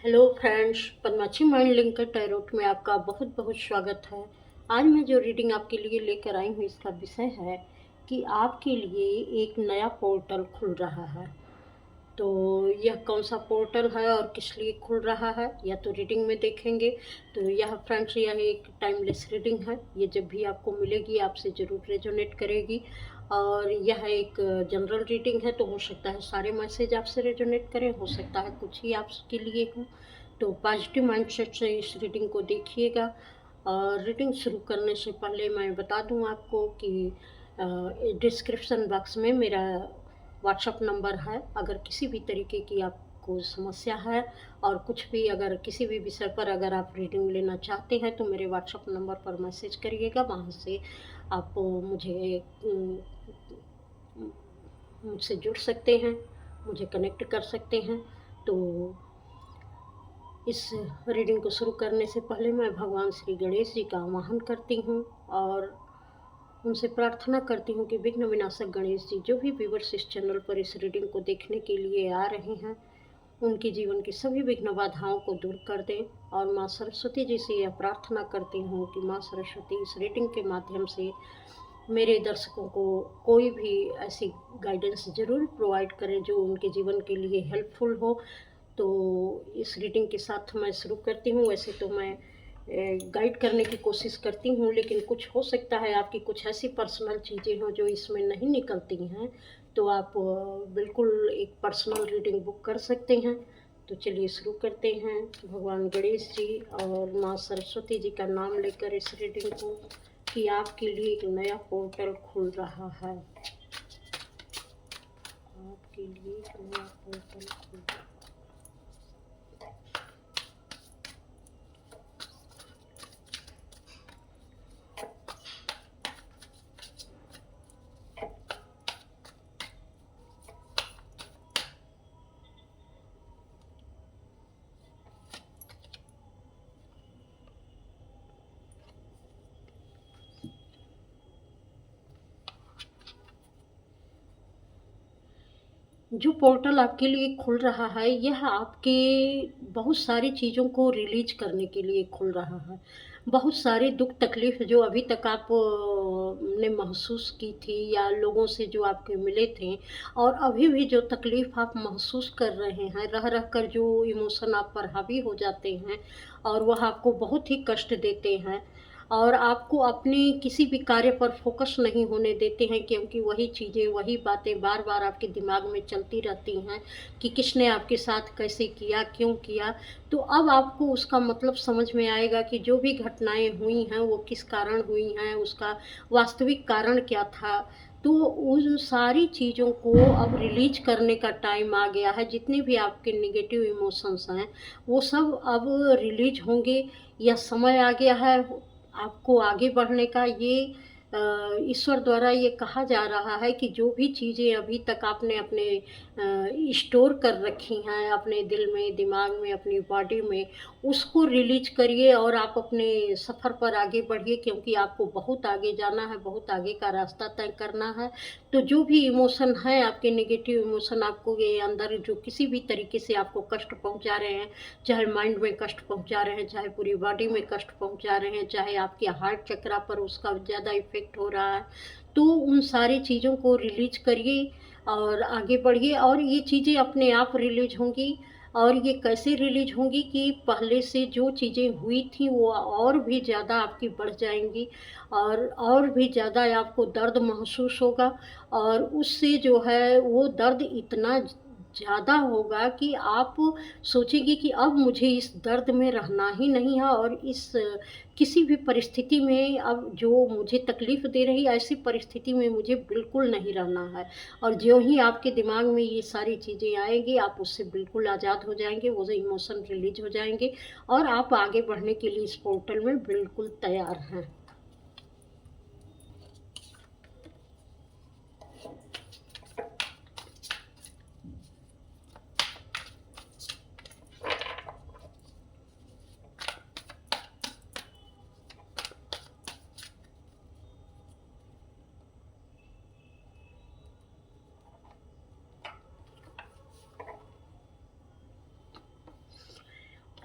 Hello friends, Padmakshi mind linker tarot में आपका बहुत बहुत स्वागत है। आज मैं जो रीडिंग आपके लिए लेकर आई हूँ इसका विषय है कि आपके लिए एक नया पोर्टल खुल रहा है। तो यह कौन सा पोर्टल है और किस लिए खुल रहा है या तो रीडिंग में देखेंगे। तो यह फ्रेंड्स यह एक टाइमलेस रीडिंग है। ये जब भी आपको मिलेगी आपसे ज़रूर रेजोनेट करेगी। और यह एक जनरल रीडिंग है, तो हो सकता है सारे मैसेज आपसे रेजोनेट करें, हो सकता है कुछ ही आपके लिए हो। तो पॉजिटिव माइंडसेट से इस रीडिंग को देखिएगा। और रीडिंग शुरू करने से पहले मैं बता दूं आपको कि डिस्क्रिप्शन बॉक्स में मेरा व्हाट्सअप नंबर है। अगर किसी भी तरीके की आपको समस्या है और कुछ भी अगर किसी भी विषय पर अगर आप रीडिंग लेना चाहते हैं तो मेरे व्हाट्सअप नंबर पर मैसेज करिएगा। वहाँ से आप मुझसे जुड़ सकते हैं, मुझे कनेक्ट कर सकते हैं। तो इस रीडिंग को शुरू करने से पहले मैं भगवान श्री गणेश जी का आवाहन करती हूँ और उनसे प्रार्थना करती हूँ कि विघ्न विनाशक गणेश जी, जो भी व्यूअर्स इस चैनल पर इस रीडिंग को देखने के लिए आ रहे हैं, उनके जीवन की सभी विघ्न बाधाओं को दूर कर दें। और माँ सरस्वती जी से यह प्रार्थना करती हूँ कि माँ सरस्वती इस रीडिंग के माध्यम से मेरे दर्शकों को कोई भी ऐसी गाइडेंस ज़रूर प्रोवाइड करें जो उनके जीवन के लिए हेल्पफुल हो। तो इस रीडिंग के साथ मैं शुरू करती हूँ। वैसे तो मैं गाइड करने की कोशिश करती हूँ, लेकिन कुछ हो सकता है आपकी कुछ ऐसी पर्सनल चीज़ें हों जो इसमें नहीं निकलती हैं, तो आप बिल्कुल एक पर्सनल रीडिंग बुक कर सकते हैं। तो चलिए शुरू करते हैं। भगवान गणेश जी और माँ सरस्वती जी का नाम लेकर इस रीडिंग को कि आपके लिए एक नया पोर्टल खुल रहा है। आपके लिए एक नया पोर्टल खुल रहा है। जो पोर्टल आपके लिए खुल रहा है यह आपके बहुत सारी चीज़ों को रिलीज करने के लिए खुल रहा है। बहुत सारे दुख तकलीफ जो अभी तक आप ने महसूस की थी या लोगों से जो आपके मिले थे, और अभी भी जो तकलीफ आप महसूस कर रहे हैं, रह रह कर जो इमोशन आप पर हावी हो जाते हैं और वह आपको बहुत ही कष्ट देते हैं और आपको अपने किसी भी कार्य पर फोकस नहीं होने देते हैं, क्योंकि वही चीज़ें वही बातें बार बार आपके दिमाग में चलती रहती हैं कि किसने आपके साथ कैसे किया, क्यों किया। तो अब आपको उसका मतलब समझ में आएगा कि जो भी घटनाएं हुई हैं वो किस कारण हुई हैं, उसका वास्तविक कारण क्या था। तो उन सारी चीज़ों को अब रिलीज करने का टाइम आ गया है। जितने भी आपके नेगेटिव इमोशंस हैं वो सब अब रिलीज होंगे, या समय आ गया है आपको आगे बढ़ने का। ये ईश्वर द्वारा ये कहा जा रहा है कि जो भी चीज़ें अभी तक आपने अपने स्टोर कर रखी हैं अपने दिल में, दिमाग में, अपनी बॉडी में, उसको रिलीज करिए और आप अपने सफ़र पर आगे बढ़िए, क्योंकि आपको बहुत आगे जाना है, बहुत आगे का रास्ता तय करना है। तो जो भी इमोशन है आपके नेगेटिव इमोशन आपको ये अंदर जो किसी भी तरीके से आपको कष्ट पहुंचा रहे हैं, चाहे माइंड में कष्ट पहुंचा रहे हैं, चाहे पूरी बॉडी में कष्ट पहुंचा रहे हैं, चाहे आपके हार्ट चक्रा पर उसका ज़्यादा इफेक्ट हो रहा है, तो उन सारी चीज़ों को रिलीज करिए और आगे बढ़िए। और ये चीज़ें अपने आप रिलीज होंगी। और ये कैसे रिलीज होंगी कि पहले से जो चीज़ें हुई थी वो और भी ज़्यादा आपकी बढ़ जाएंगी और भी ज़्यादा आपको दर्द महसूस होगा। और उससे जो है वो दर्द इतना ज़्यादा होगा कि आप सोचेंगे कि अब मुझे इस दर्द में रहना ही नहीं है, और इस किसी भी परिस्थिति में अब जो मुझे तकलीफ़ दे रही है ऐसी परिस्थिति में मुझे बिल्कुल नहीं रहना है। और ज्यों ही आपके दिमाग में ये सारी चीज़ें आएँगी आप उससे बिल्कुल आज़ाद हो जाएँगे, वो इमोशन रिलीज़ हो जाएँगे और आप आगे बढ़ने के लिए इस पोर्टल में बिल्कुल तैयार हैं।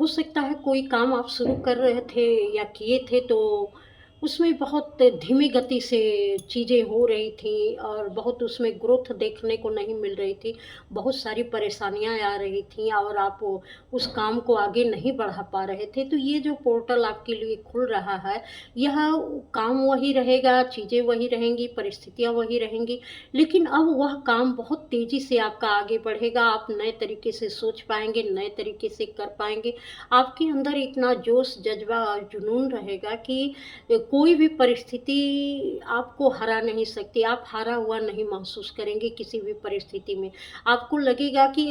हो सकता है कोई काम आप शुरू कर रहे थे या किए थे तो उसमें बहुत धीमी गति से चीज़ें हो रही थी और बहुत उसमें ग्रोथ देखने को नहीं मिल रही थी। बहुत सारी परेशानियाँ आ रही थीं और आप उस काम को आगे नहीं बढ़ा पा रहे थे। तो ये जो पोर्टल आपके लिए खुल रहा है, यह काम वही रहेगा, चीज़ें वही रहेंगी, परिस्थितियाँ वही रहेंगी, लेकिन अब वह काम बहुत तेज़ी से आपका आगे बढ़ेगा। आप नए तरीके से सोच पाएँगे, नए तरीके से कर पाएँगे। आपके अंदर इतना जोश, जज़्बा और जुनून रहेगा कि कोई भी परिस्थिति आपको हरा नहीं सकती। आप हारा हुआ नहीं महसूस करेंगे किसी भी परिस्थिति में। आपको लगेगा कि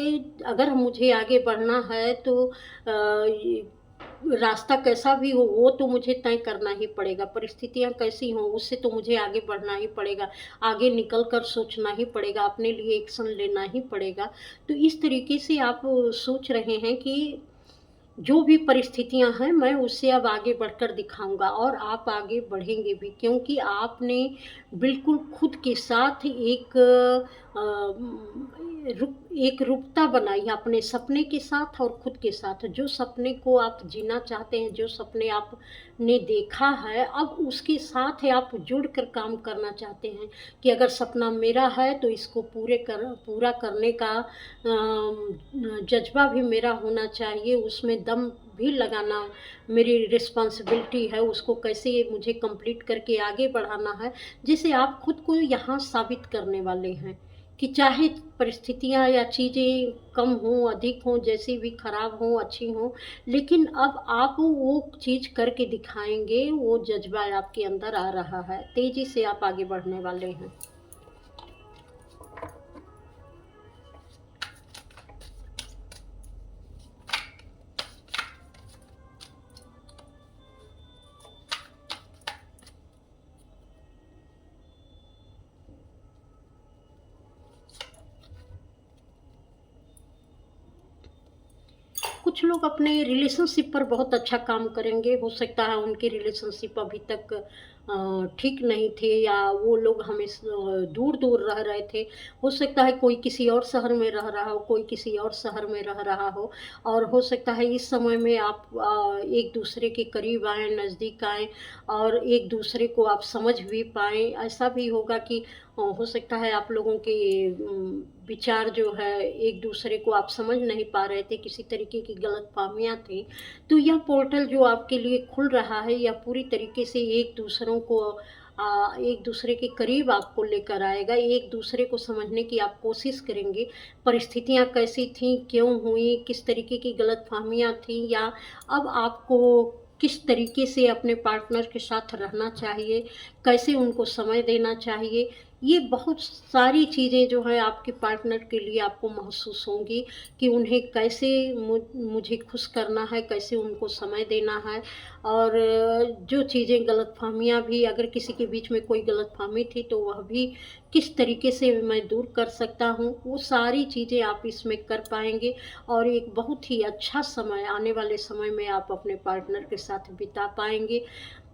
अगर मुझे आगे बढ़ना है तो ये रास्ता कैसा भी हो वो तो मुझे तय करना ही पड़ेगा। परिस्थितियाँ कैसी हों उससे तो मुझे आगे बढ़ना ही पड़ेगा। आगे निकल कर सोचना ही पड़ेगा, अपने लिए एक्शन लेना ही पड़ेगा। तो इस तरीके से आप सोच रहे हैं कि जो भी परिस्थितियाँ हैं मैं उससे अब आगे बढ़कर दिखाऊँगा और आप आगे बढ़ेंगे भी, क्योंकि आपने बिल्कुल खुद के साथ एक रूपता बनाई है अपने सपने के साथ और खुद के साथ। जो सपने को आप जीना चाहते हैं, जो सपने आपने देखा है, अब उसके साथ आप जुड़कर काम करना चाहते हैं कि अगर सपना मेरा है तो इसको पूरा करने का जज़्बा भी मेरा होना चाहिए, उसमें दम भी लगाना मेरी रिस्पॉन्सिबिलिटी है, उसको कैसे मुझे कंप्लीट करके आगे बढ़ाना है। जैसे आप खुद को यहाँ साबित करने वाले हैं कि चाहे परिस्थितियाँ या चीज़ें कम हों, अधिक हों, जैसी भी खराब हों, अच्छी हों, लेकिन अब आप वो चीज़ करके दिखाएँगे, वो जज़्बा आपके अंदर आ रहा है। तेज़ी से आप आगे बढ़ने वाले हैं। कुछ लोग अपने रिलेशनशिप पर बहुत अच्छा काम करेंगे। हो सकता है उनके रिलेशनशिप अभी तक ठीक नहीं थे या वो लोग दूर-दूर रह रहे थे। हो सकता है कोई किसी और शहर में रह रहा हो, कोई किसी और शहर में रह रहा हो और हो सकता है इस समय में आप एक-दूसरे के करीब आएँ, नज़दीक आएँ और एक-दूसरे को आप समझ भी पाएँ। ऐसा भी होगा कि हो सकता है आप लोगों के विचार जो है एक-दूसरे को आप समझ नहीं पा रहे थे, किसी तरीके की गलतफ़हमियाँ थी। तो यह पोर्टल जो आपके लिए खुल रहा है, यह पूरी तरीके से एक-दूसरे के करीब आपको लेकर आएगा, एक-दूसरे को समझने की आप कोशिश करेंगे। परिस्थितियाँ कैसी थीं, क्यों हुई, किस तरीके की गलतफ़हमियाँ थीं या अब आपको किस तरीके से अपने पार्टनर के साथ रहना चाहिए, कैसे उनको समय देना चाहिए, ये बहुत सारी चीज़ें जो हैं आपके पार्टनर के लिए आपको महसूस होंगी कि उन्हें कैसे मुझे खुश करना है, कैसे उनको समय देना है और जो चीज़ें गलतफ़हमियाँ भी अगर किसी के बीच में कोई गलतफ़हमी थी तो वह भी किस तरीके से मैं दूर कर सकता हूँ, वो सारी चीज़ें आप इसमें कर पाएँगे और एक बहुत ही अच्छा समय आने वाले समय में आप अपने पार्टनर के साथ बिता पाएँगे।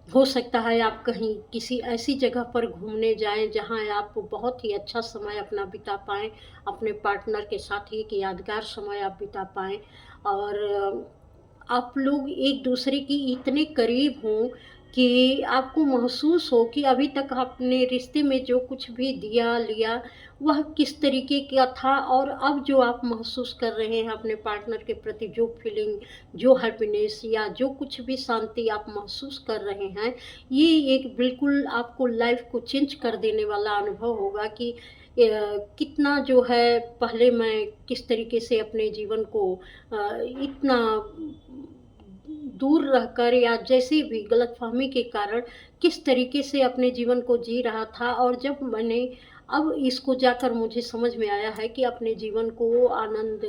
हो सकता है आप कहीं किसी ऐसी जगह पर घूमने जाएँ जहाँ आप बहुत ही अच्छा समय अपना बिता पाएँ, अपने पार्टनर के साथ एक यादगार समय आप बिता पाएँ और आप लोग एक-दूसरे के इतने करीब हों कि आपको महसूस हो कि अभी तक आपने रिश्ते में जो कुछ भी दिया, लिया, वह किस तरीके का था और अब जो आप महसूस कर रहे हैं अपने पार्टनर के प्रति जो फीलिंग, जो हैप्पीनेस या जो कुछ भी शांति आप महसूस कर रहे हैं, ये एक बिल्कुल आपको लाइफ़ को चेंज कर देने वाला अनुभव होगा कि कितना जो है पहले मैं किस तरीके से अपने जीवन को इतना दूर रहकर या जैसे भी गलतफ़हमी के कारण किस तरीके से अपने जीवन को जी रहा था और जब मैंने अब इसको जाकर मुझे समझ में आया है कि अपने जीवन को आनंद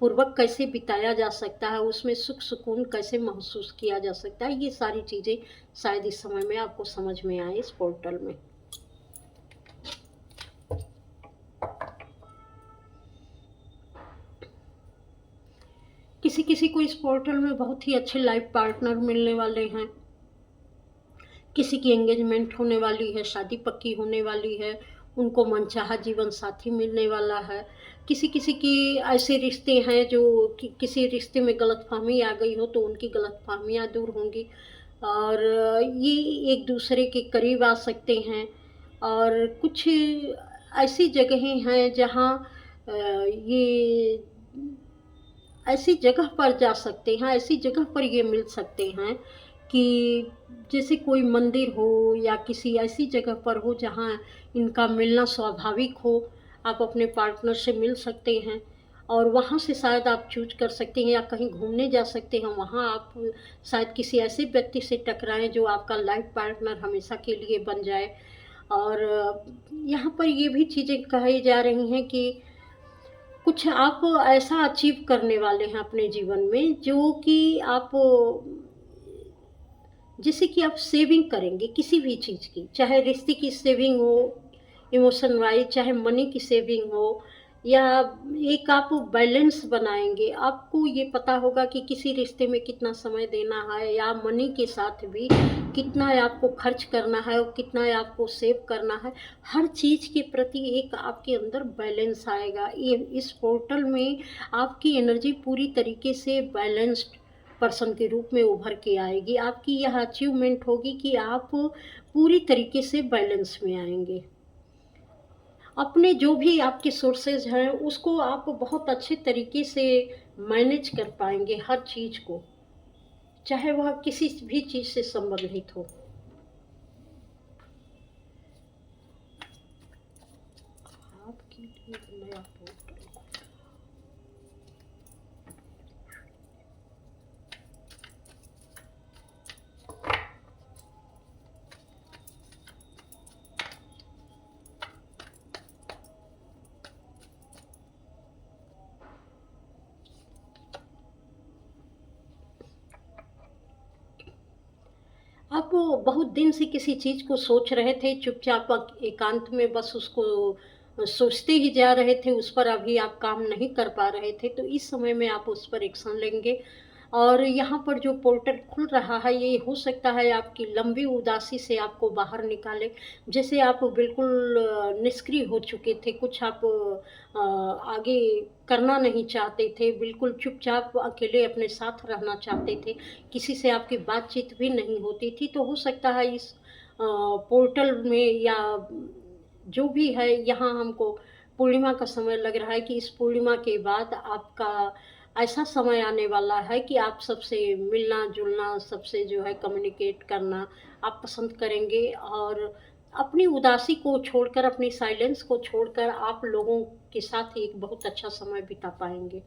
पूर्वक कैसे बिताया जा सकता है, उसमें सुख सुकून कैसे महसूस किया जा सकता है, ये सारी चीज़ें शायद इस समय में आपको समझ में आए इस पोर्टल में। किसी-किसी को इस पोर्टल में बहुत ही अच्छे लाइफ़ पार्टनर मिलने वाले हैं। किसी की एंगेजमेंट होने वाली है, शादी पक्की होने वाली है, उनको मनचाहा जीवन साथी मिलने वाला है। किसी किसी की ऐसे रिश्ते हैं जो किसी रिश्ते में गलतफ़हमी आ गई हो तो उनकी गलतफ़हमियाँ दूर होंगी और ये एक दूसरे के करीब आ सकते हैं। और कुछ ऐसी जगहें हैं जहाँ ये ऐसी जगह पर जा सकते हैं, ऐसी जगह पर ये मिल सकते हैं कि जैसे कोई मंदिर हो या किसी ऐसी जगह पर हो जहाँ इनका मिलना स्वाभाविक हो। आप अपने पार्टनर से मिल सकते हैं और वहाँ से शायद आप चूज़ कर सकते हैं या कहीं घूमने जा सकते हैं। वहाँ आप शायद किसी ऐसे व्यक्ति से टकराएँ जो आपका लाइफ़ पार्टनर हमेशा के लिए बन जाए। और यहाँ पर ये भी चीज़ें कही जा रही हैं कि कुछ आप ऐसा अचीव करने वाले हैं अपने जीवन में जो कि आप जैसे कि आप सेविंग करेंगे किसी भी चीज़ की, चाहे रिश्ते की सेविंग हो, इमोशन वाइज़, चाहे मनी की सेविंग हो या एक आप बैलेंस बनाएँगे। आपको ये पता होगा कि किसी रिश्ते में कितना समय देना है या मनी के साथ भी कितना आपको खर्च करना है और कितना आपको सेव करना है। हर चीज़ के प्रति एक आपके अंदर बैलेंस आएगा। ये इस पोर्टल में आपकी एनर्जी पूरी तरीके से बैलेंस्ड पर्सन के रूप में उभर के आएगी। आपकी यह अचीवमेंट होगी कि आप पूरी तरीके से बैलेंस में आएँगे। अपने जो भी आपके सोर्सेज़ हैं, उसको आप बहुत अच्छे तरीके से मैनेज कर पाएँगे हर चीज़ को, चाहे वह किसी भी चीज़ से संबंधित हो। आपके लिए एक नया पोर्टल। आप बहुत दिन से किसी चीज़ को सोच रहे थे, चुपचाप एकांत में बस उसको सोचते ही जा रहे थे, उस पर अभी आप काम नहीं कर पा रहे थे, तो इस समय में आप उस पर एक्शन लेंगे। और यहाँ पर जो पोर्टल खुल रहा है, ये हो सकता है आपकी लंबी उदासी से आपको बाहर निकाले। जैसे आप बिल्कुल निष्क्रिय हो चुके थे, कुछ आप आगे करना नहीं चाहते थे, बिल्कुल चुपचाप अकेले अपने साथ रहना चाहते थे, किसी से आपकी बातचीत भी नहीं होती थी। तो हो सकता है इस पोर्टल में या जो भी है यहाँ हमको पूर्णिमा का समय लग रहा है कि इस पूर्णिमा के बाद आपका ऐसा समय आने वाला है कि आप सबसे मिलना-जुलना, सबसे जो है कम्युनिकेट करना आप पसंद करेंगे और अपनी उदासी को छोड़कर, अपनी साइलेंस को छोड़कर आप लोगों के साथ एक बहुत अच्छा समय बिता पाएँगे।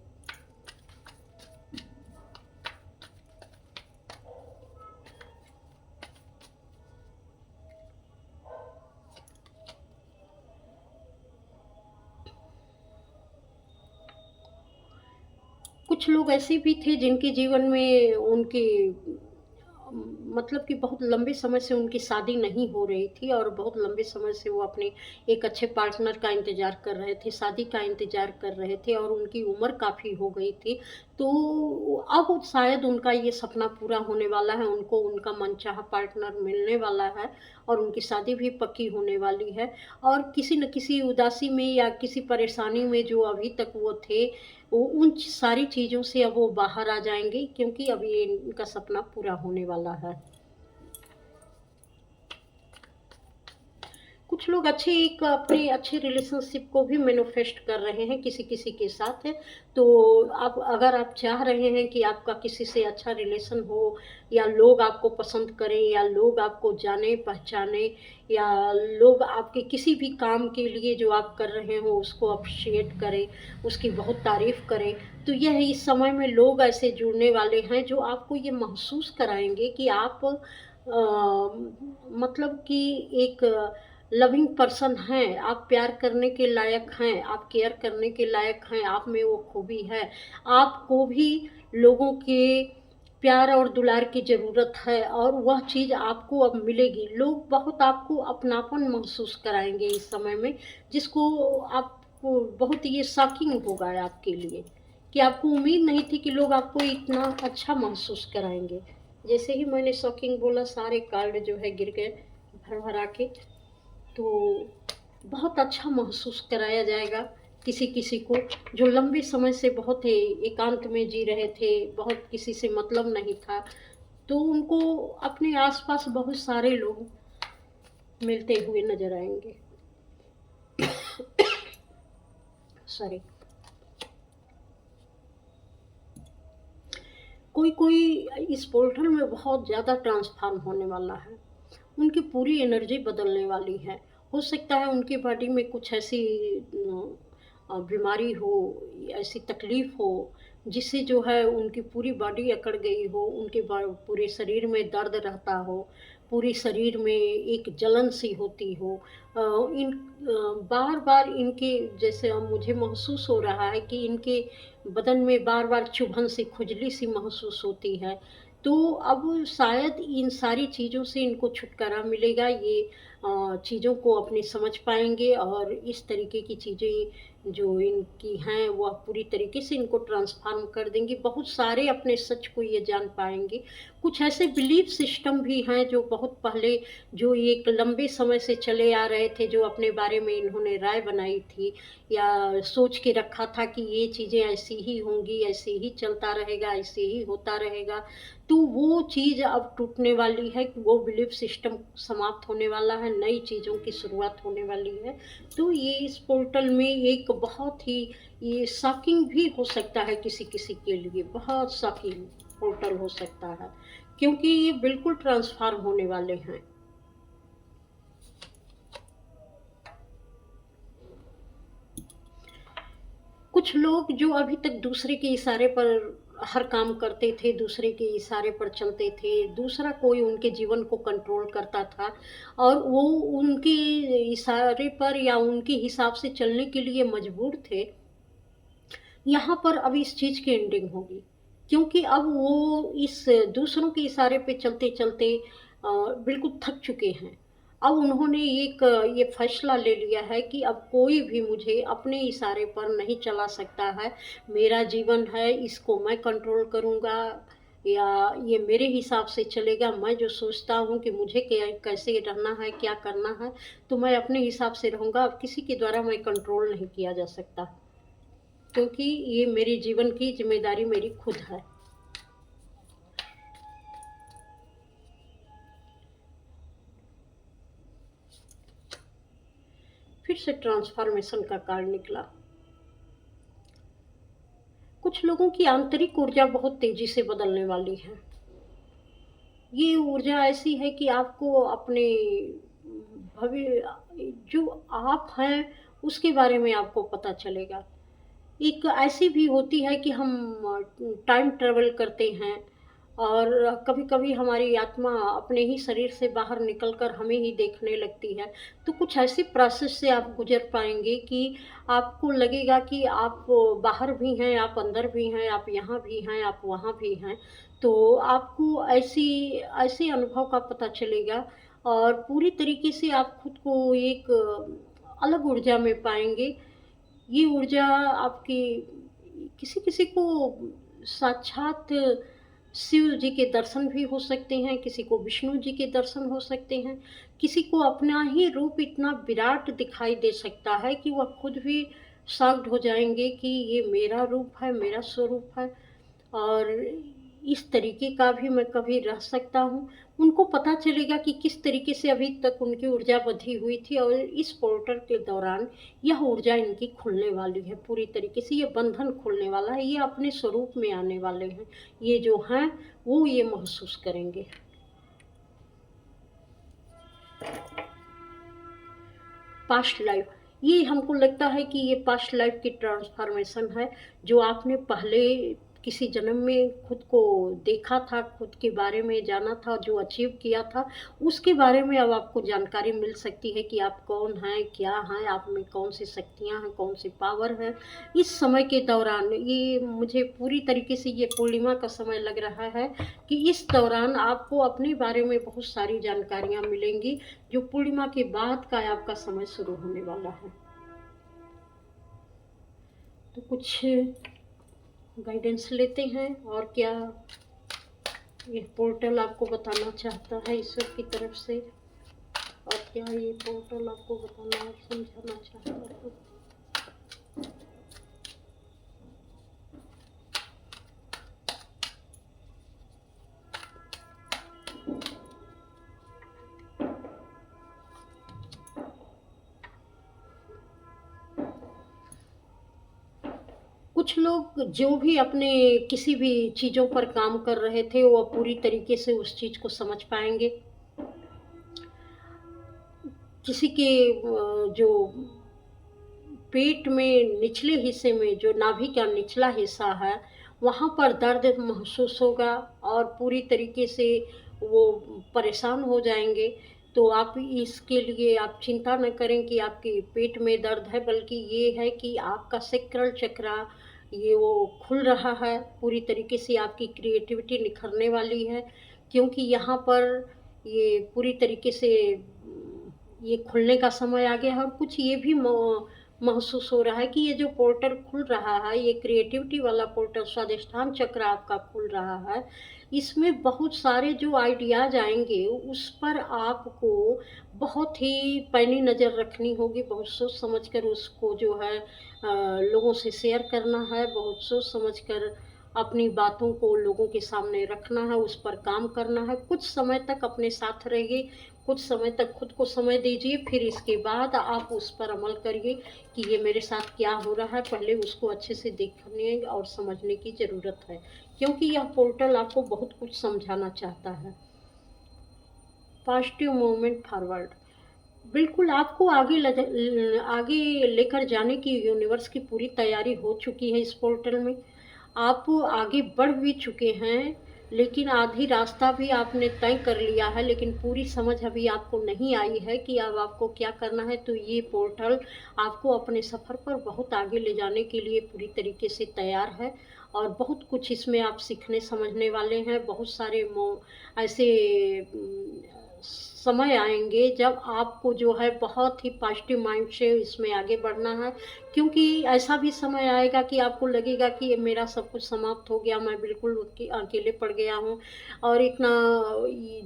कुछ लोग ऐसे भी थे जिनके जीवन में उनके मतलब कि बहुत लंबे समय से उनकी शादी नहीं हो रही थी और बहुत लंबे समय से वो अपने एक अच्छे पार्टनर का इंतज़ार कर रहे थे, शादी का इंतज़ार कर रहे थे और उनकी उम्र काफ़ी हो गई थी। तो अब शायद उनका ये सपना पूरा होने वाला है, उनको उनका मनचाहा पार्टनर मिलने वाला है और उनकी शादी भी पक्की होने वाली है। और किसी न किसी उदासी में या किसी परेशानी में जो अभी तक वो थे, वो उन सारी चीज़ों से अब वो बाहर आ जाएँगे क्योंकि अब ये इनका सपना पूरा होने वाला है। कुछ लोग अच्छे एक अपने अच्छे रिलेशनशिप को भी मैनिफेस्ट कर रहे हैं किसी-किसी के साथ। तो आप अगर आप चाह रहे हैं कि आपका किसी से अच्छा रिलेशन हो या लोग आपको पसंद करें या लोग आपको जाने-पहचाने या लोग आपके किसी भी काम के लिए जो आप कर रहे हो उसको अप्रिशिएट करें, उसकी बहुत तारीफ़ करें, तो यह इस समय में लोग ऐसे जुड़ने वाले हैं जो आपको ये महसूस कराएँगे कि आप मतलब कि एक लविंग पर्सन हैं, आप प्यार करने के लायक हैं, आप केयर करने के लायक हैं, आप में वो खूबी है। आपको भी लोगों के प्यार और दुलार की ज़रूरत है और वह चीज़ आपको अब मिलेगी। लोग बहुत आपको अपनापन महसूस कराएँगे इस समय में, जिसको आपको बहुत ये शॉकिंग होगा आपके लिए, कि आपको उम्मीद नहीं थी कि लोग आपको इतना अच्छा महसूस कराएँगे। जैसे ही मैंने शॉकिंग बोला सारे कार्ड जो है गिर गए भर-भरा के। तो बहुत अच्छा महसूस कराया जाएगा किसी किसी को जो लंबे समय से बहुत ही एकांत में जी रहे थे, बहुत किसी से मतलब नहीं था, तो उनको अपने आसपास बहुत सारे लोग मिलते हुए नजर आएंगे। सॉरी। कोई कोई इस पोर्टल में बहुत ज़्यादा ट्रांसफॉर्म होने वाला है, उनकी पूरी एनर्जी बदलने वाली है। हो सकता है उनकी बॉडी में कुछ ऐसी बीमारी हो, ऐसी तकलीफ हो, जिससे जो है उनकी पूरी बॉडी अकड़ गई हो, उनके पूरे शरीर में दर्द रहता हो, पूरे शरीर में एक जलन सी होती हो। इन बार बार इनके, जैसे अब मुझे महसूस हो रहा है कि इनके बदन में बार बार चुभन सी, खुजली सी महसूस होती है। तो अब शायद इन सारी चीज़ों से इनको छुटकारा मिलेगा, ये चीज़ों को अपनी समझ पाएँगे और इस तरीके की चीज़ें जो इनकी हैं वह पूरी तरीके से इनको ट्रांसफ़ॉर्म कर देंगी। बहुत सारे अपने सच को ये जान पाएँगे। कुछ ऐसे बिलीफ सिस्टम भी हैं जो बहुत पहले, जो एक लंबे समय से चले आ रहे थे, जो अपने बारे में इन्होंने राय बनाई थी या सोच के रखा था कि ये चीज़ें ऐसी ही होंगी, ऐसे ही चलता रहेगा, ऐसे ही होता रहेगा। तो वो चीज़ अब टूटने वाली है, वो बिलीफ सिस्टम समाप्त होने वाला है, नई चीज़ों की शुरुआत होने वाली है। तो ये इस पोर्टल में एक बहुत ही, ये शॉकिंग भी हो सकता है किसी किसी के लिए, बहुत शॉकिंग पोर्टल हो सकता है, क्योंकि ये बिल्कुल ट्रांसफॉर्म होने वाले हैं। कुछ लोग जो अभी तक दूसरे के इशारे पर हर काम करते थे, दूसरे के इशारे पर चलते थे, दूसरा कोई उनके जीवन को कंट्रोल करता था और वो उनके इशारे पर या उनके हिसाब से चलने के लिए मजबूर थे, यहाँ पर अब इस चीज़ की एंडिंग होगी। क्योंकि अब वो इस दूसरों के इशारे पे चलते-चलते बिल्कुल थक चुके हैं। अब उन्होंने एक ये फैसला ले लिया है कि अब कोई भी मुझे अपने इशारे पर नहीं चला सकता है। मेरा जीवन है, इसको मैं कंट्रोल करूँगा या ये मेरे हिसाब से चलेगा। मैं जो सोचता हूँ कि मुझे क्या, कैसे रहना है, क्या करना है, तो मैं अपने हिसाब से रहूँगा। अब किसी के द्वारा मैं कंट्रोल नहीं किया जा सकता। क्योंकि ये मेरे जीवन की ज़िम्मेदारी मेरी खुद है। फिर से ट्रांसफ़ॉर्मेशन का कार्ड निकला। कुछ लोगों की आंतरिक ऊर्जा बहुत तेज़ी से बदलने वाली है। ये ऊर्जा ऐसी है कि आपको अपने जो आप हैं, उसके बारे में आपको पता चलेगा। एक ऐसी भी होती है कि हम टाइम ट्रैवल करते हैं और कभी-कभी हमारी आत्मा अपने ही शरीर से बाहर निकलकर हमें ही देखने लगती है। तो कुछ ऐसी प्रोसेस से आप गुज़र पाएँगे कि आपको लगेगा कि आप बाहर भी हैं, आप अंदर भी हैं, आप यहाँ भी हैं, आप वहाँ भी हैं। तो आपको ऐसी ऐसे अनुभव का पता चलेगा और पूरी तरीके से आप खुद को एक अलग ऊर्जा में पाएँगे। ये ऊर्जा आपकी, किसी-किसी को साक्षात शिव जी के दर्शन भी हो सकते हैं, किसी को विष्णु जी के दर्शन हो सकते हैं, किसी को अपना ही रूप इतना विराट दिखाई दे सकता है कि वह खुद भी शॉक्ड हो जाएँगे कि ये मेरा रूप है, मेरा स्वरूप है। और इस तरीके का भी मैं कभी रह सकता हूँ। उनको पता चलेगा कि किस तरीके से अभी तक उनकी ऊर्जा बँधी हुई थी और इस पोर्टल के दौरान यह ऊर्जा इनकी खुलने वाली है पूरी तरीके से, ये बंधन खुलने वाला है, ये अपने स्वरूप में आने वाले हैं। ये जो हैं, वो ये महसूस करेंगे। पास्ट लाइफ, ये हमको लगता है कि ये पास्ट लाइफ की ट्रांसफॉर्मेशन है, जो आपने पहले किसी जन्म में खुद को देखा था, खुद के बारे में जाना था, जो अचीव किया था, उसके बारे में अब आपको जानकारी मिल सकती है कि आप कौन हैं, क्या हैं, आप में कौन-सी शक्तियाँ हैं, कौन-सी पावर है। इस समय के दौरान ये मुझे पूरी तरीके से ये पूर्णिमा का समय लग रहा है कि इस दौरान आपको अपने बारे में बहुत सारी जानकारियाँ मिलेंगी, जो पूर्णिमा के बाद का आपका समय शुरू होने वाला है। तो कुछ गाइडेंस लेते हैं और क्या ये पोर्टल आपको बताना चाहता है ईश्वर की तरफ से। और क्या ये पोर्टल आपको बताना और समझाना चाहता हूँ। कुछ लोग जो भी अपने किसी भी चीज़ों पर काम कर रहे थे वो पूरी तरीके से उस चीज़ को समझ पाएंगे। किसी के जो पेट में निचले हिस्से में जो नाभि का निचला हिस्सा है वहाँ पर दर्द महसूस होगा और पूरी तरीके से वो परेशान हो जाएंगे। तो आप इसके लिए आप चिंता न करें कि आपके पेट में दर्द है, बल्कि ये है कि आपका सेक्रल चक्रा ये वो खुल रहा है, पूरी तरीके से आपकी क्रिएटिविटी निखरने वाली है। क्योंकि यहाँ पर ये पूरी तरीके से ये खुलने का समय आ गया है। और कुछ ये भी महसूस हो रहा है कि ये जो पोर्टल खुल रहा है, ये क्रिएटिविटी वाला पोर्टल स्वादिष्ठान चक्र आपका खुल रहा है। इसमें बहुत सारे जो आइडियाज आएंगे उस पर आपको बहुत ही पैनी नज़र रखनी होगी, बहुत सोच समझ कर उसको जो है लोगों से शेयर करना है, बहुत सोच समझ कर अपनी बातों को लोगों के सामने रखना है, उस पर काम करना है। कुछ समय तक अपने साथ रहिए, कुछ समय तक खुद को समय दीजिए, फिर इसके बाद आप उस पर अमल करिए कि ये मेरे साथ क्या हो रहा है। पहले उसको अच्छे से देखने और समझने की ज़रूरत है, क्योंकि यह पोर्टल आपको बहुत कुछ समझाना चाहता है। पॉजिटिव मूवमेंट फॉरवर्ड, बिल्कुल आपको आगे लेकर जाने की यूनिवर्स की पूरी तैयारी हो चुकी है। इस पोर्टल में आप आगे बढ़ भी चुके हैं, लेकिन आधी रास्ता भी आपने तय कर लिया है, लेकिन पूरी समझ अभी आपको नहीं आई है कि अब आपको क्या करना है। तो ये पोर्टल आपको अपने सफ़र पर बहुत आगे ले जाने के लिए पूरी तरीके से तैयार है। और बहुत कुछ इसमें आप सीखने समझने वाले हैं। बहुत सारे ऐसे समय आएंगे जब आपको जो है बहुत ही पॉजिटिव माइंड से इसमें आगे बढ़ना है। क्योंकि ऐसा भी समय आएगा कि आपको लगेगा कि ये मेरा सब कुछ समाप्त हो गया, मैं बिल्कुल अकेले पड़ गया हूँ और इतना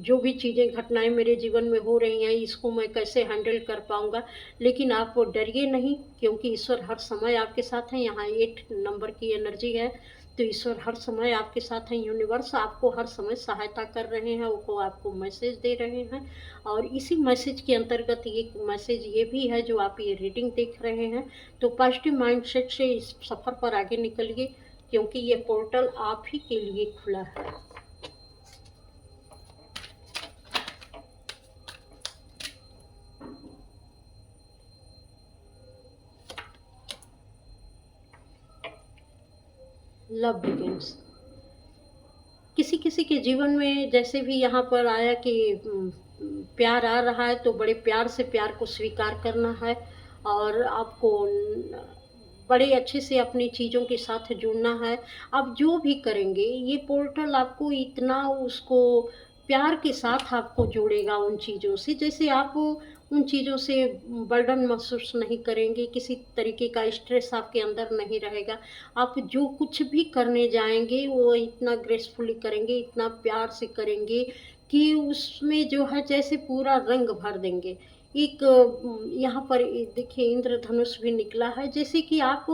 जो भी चीज़ें घटनाएं मेरे जीवन में हो रही हैं इसको मैं कैसे हैंडल कर पाऊँगा। लेकिन आप डरिए नहीं, क्योंकि ईश्वर हर समय आपके साथ हैं। यहाँ 8 नंबर की एनर्जी है, तो ईश्वर हर समय आपके साथ हैं। यूनिवर्स आपको हर समय सहायता कर रहे हैं, वो आपको मैसेज दे रहे हैं। और इसी मैसेज के अंतर्गत ये मैसेज ये भी है जो आप ये रीडिंग देख रहे हैं। तो पॉजिटिव माइंडसेट से इस सफ़र पर आगे निकलिए, क्योंकि ये पोर्टल आप ही के लिए खुला है। लव बिगिंस, किसी किसी के जीवन में जैसे भी यहाँ पर आया कि प्यार आ रहा है, तो बड़े प्यार से प्यार को स्वीकार करना है और आपको बड़े अच्छे से अपनी चीज़ों के साथ जुड़ना है। आप जो भी करेंगे ये पोर्टल आपको इतना उसको प्यार के साथ आपको जोड़ेगा उन चीज़ों से, जैसे आप उन चीज़ों से बर्डन महसूस नहीं करेंगे, किसी तरीके का स्ट्रेस आपके अंदर नहीं रहेगा। आप जो कुछ भी करने जाएँगे वो इतना ग्रेसफुली करेंगे, इतना प्यार से करेंगे कि उसमें जो है जैसे पूरा रंग भर देंगे। एक यहाँ पर देखिए इंद्रधनुष भी निकला है, जैसे कि आप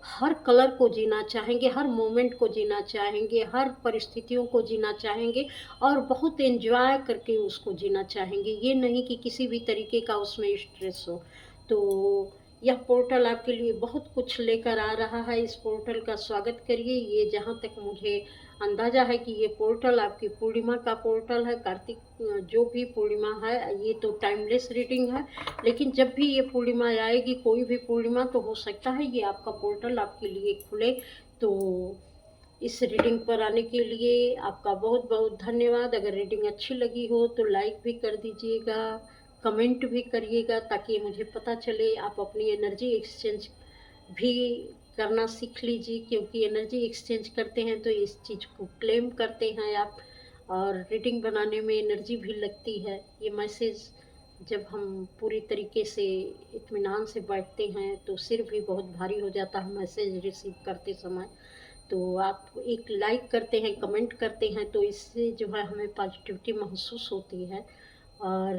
हर कलर को जीना चाहेंगे, हर मोमेंट को जीना चाहेंगे, हर परिस्थितियों को जीना चाहेंगे और बहुत एन्जॉय करके उसको जीना चाहेंगे। ये नहीं कि किसी भी तरीके का उसमें स्ट्रेस हो। तो यह पोर्टल आपके लिए बहुत कुछ लेकर आ रहा है। इस पोर्टल का स्वागत करिए। ये जहाँ तक मुझे अंदाज़ा है कि ये पोर्टल आपकी पूर्णिमा का पोर्टल है। कार्तिक जो भी पूर्णिमा है, ये तो टाइमलेस रीडिंग है, लेकिन जब भी ये पूर्णिमा आएगी, कोई भी पूर्णिमा, तो हो सकता है ये आपका पोर्टल आपके लिए खुले। तो इस रीडिंग पर आने के लिए आपका बहुत बहुत धन्यवाद। अगर रीडिंग अच्छी लगी हो तो लाइक भी कर दीजिएगा, कमेंट भी करिएगा, ताकि मुझे पता चले। आप अपनी एनर्जी एक्सचेंज भी करना सीख लीजिए, क्योंकि एनर्जी एक्सचेंज करते हैं तो इस चीज़ को क्लेम करते हैं आप। और रीडिंग बनाने में एनर्जी भी लगती है। ये मैसेज जब हम पूरी तरीके से इत्मीनान से बैठते हैं तो सिर भी बहुत भारी हो जाता है मैसेज रिसीव करते समय। तो आप एक लाइक करते हैं, कमेंट करते हैं, तो इससे जो है हमें पॉजिटिविटी महसूस होती है और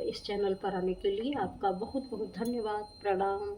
इस चैनल पर आने के लिए आपका बहुत-बहुत धन्यवाद। प्रणाम।